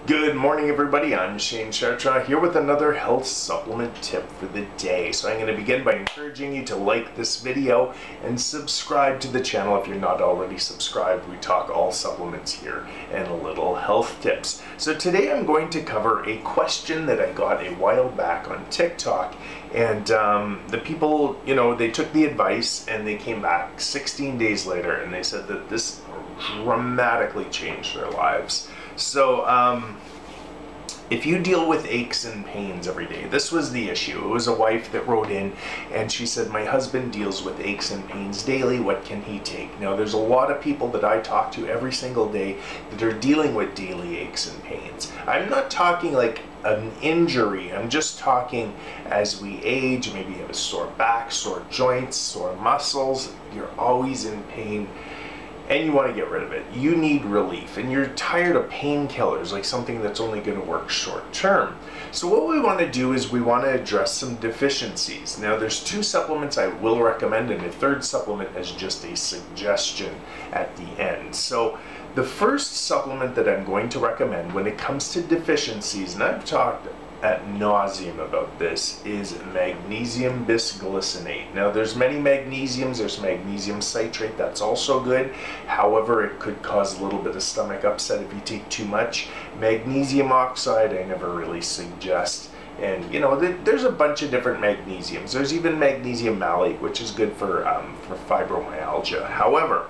Good morning, everybody. I'm Shane Chartrand here with another health supplement tip for the day. So I'm going to begin by encouraging you to like this video and subscribe to the channel if you're not already subscribed. We talk all supplements here and a little health tips. So today I'm going to cover a question that I got a while back on TikTok, and the people, they took the advice and they came back 16 days later and they said that this dramatically changed their lives. So if you deal with aches and pains every day, this was the issue. It was a wife that wrote in and she said, my husband deals with aches and pains daily, what can he take? Now there's a lot of people that I talk to every single day that are dealing with daily aches and pains. I'm not talking like an injury, I'm just talking as we age, maybe you have a sore back, sore joints, sore muscles, you're always in pain, and you want to get rid of it. You need relief, and you're tired of painkillers, like something that's only going to work short term. So what we want to do is we want to address some deficiencies. Now there's 2 supplements I will recommend, and a 3rd supplement as just a suggestion at the end. So the first supplement that I'm going to recommend when it comes to deficiencies, and I've talked ad nauseum about this, is magnesium bisglycinate. Now there's many magnesiums. There's magnesium citrate, that's also good. However, it could cause a little bit of stomach upset if you take too much. Magnesium oxide I never really suggest. And there's a bunch of different magnesiums. There's even magnesium malate, which is good for fibromyalgia. However,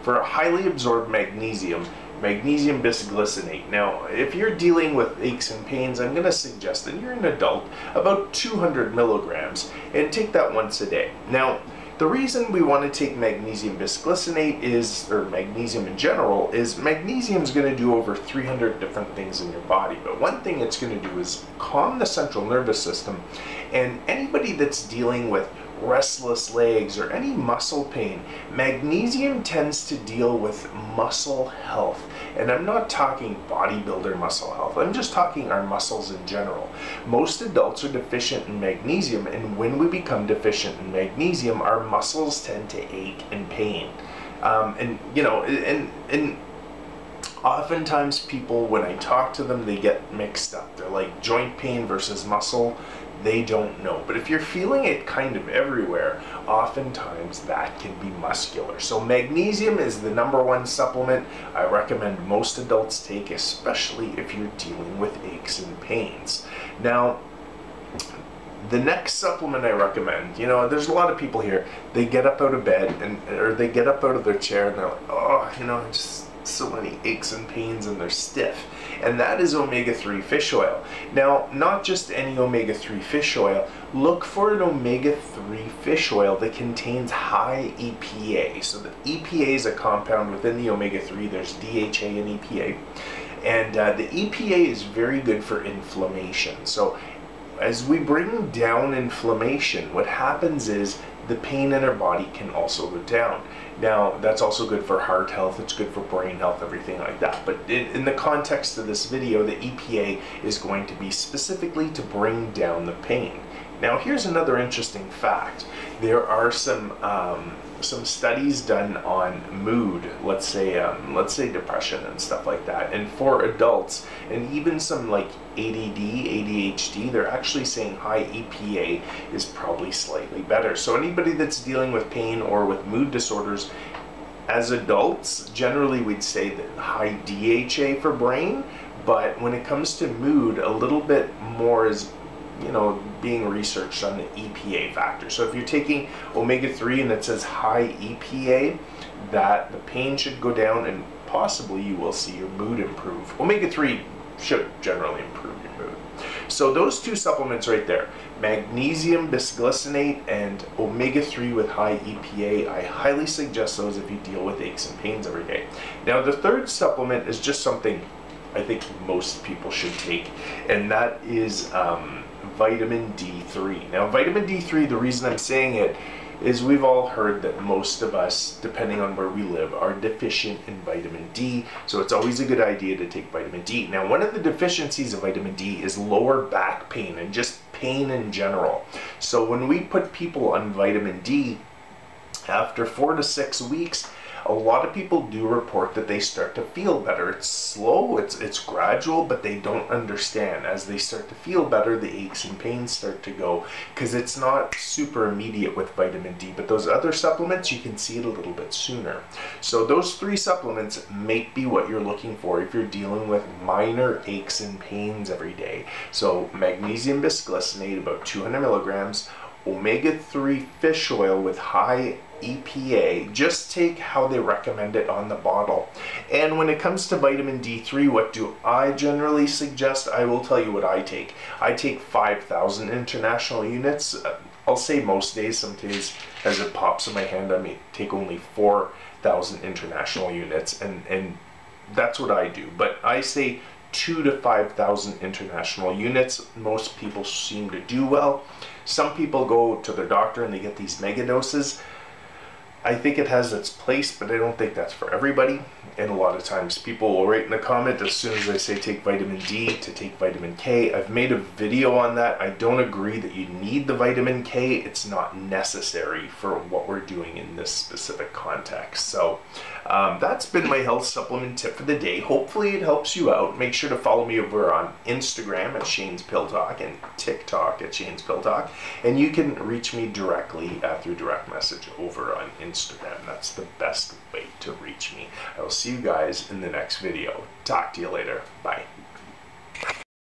for a highly absorbed magnesium bisglycinate. Now, if you're dealing with aches and pains, I'm going to suggest that you're an adult, about 200 milligrams, and take that once a day. Now, the reason we want to take magnesium bisglycinate is, or magnesium in general, is magnesium is going to do over 300 different things in your body. But one thing it's going to do is calm the central nervous system. And anybody that's dealing with restless legs or any muscle pain, magnesium tends to deal with muscle health. And I'm not talking bodybuilder muscle health, I'm just talking our muscles in general. Most adults are deficient in magnesium, and when we become deficient in magnesium, our muscles tend to ache and pain. And oftentimes people, when I talk to them, they get mixed up. They're like joint pain versus muscle. They don't know. But if you're feeling it kind of everywhere, oftentimes that can be muscular. So magnesium is the #1 supplement I recommend most adults take, especially if you're dealing with aches and pains. Now, the next supplement I recommend, there's a lot of people here, they get up out of bed or they get up out of their chair and they're like, oh, just so many aches and pains, and they're stiff. And that is omega-3 fish oil. Now, not just any omega-3 fish oil, look for an omega-3 fish oil that contains high EPA. So the EPA is a compound within the omega-3, there's DHA and EPA. And the EPA is very good for inflammation. So as we bring down inflammation, what happens is the pain in our body can also go down. Now, that's also good for heart health, it's good for brain health, everything like that. But in the context of this video, the EPA is going to be specifically to bring down the pain. Now, here's another interesting fact. There are some studies done on mood, let's say depression and stuff like that. And for adults, and even some like ADD, ADHD, they're actually saying high EPA is probably slightly better. So anybody that's dealing with pain or with mood disorders, as adults, generally we'd say that high DHA for brain, but when it comes to mood, a little bit more is being researched on the EPA factor. So if you're taking omega-3 and it says high EPA, that the pain should go down and possibly you will see your mood improve. Omega-3 should generally improve your mood. So those 2 supplements right there, magnesium bisglycinate and omega-3 with high EPA, I highly suggest those if you deal with aches and pains every day. Now the 3rd supplement is just something I think most people should take, and that is vitamin D3. Now, vitamin D3, the reason I'm saying it is we've all heard that most of us, depending on where we live, are deficient in vitamin D, so it's always a good idea to take vitamin D. Now, one of the deficiencies of vitamin D is lower back pain and just pain in general. So when we put people on vitamin D, after 4 to 6 weeks, a lot of people do report that they start to feel better. It's slow, it's gradual, but they don't understand. As they start to feel better, the aches and pains start to go, because it's not super immediate with vitamin D, but those other supplements, you can see it a little bit sooner. So those 3 supplements may be what you're looking for if you're dealing with minor aches and pains every day. So magnesium bisglycinate, about 200 milligrams, omega-3 fish oil with high EPA. Just take how they recommend it on the bottle. And when it comes to vitamin D3, what do I generally suggest? I will tell you what I take. I take 5,000 international units. I'll say most days. Some days, as it pops in my hand, I may take only 4,000 international units, and that's what I do. But I say 2,000 to 5,000 international units. Most people seem to do well. Some people go to their doctor and they get these mega doses. I think it has its place, but I don't think that's for everybody. And a lot of times people will write in the comment as soon as I say take vitamin D to take vitamin K. I've made a video on that. I don't agree that you need the vitamin K. It's not necessary for what we're doing in this specific context. So that's been my health supplement tip for the day. Hopefully it helps you out. Make sure to follow me over on Instagram at SHANESPILLTALK and TikTok at SHANESPILLTALK. And you can reach me directly through direct message over on Instagram. That's the best way to reach me. I will see you guys in the next video. Talk to you later. Bye.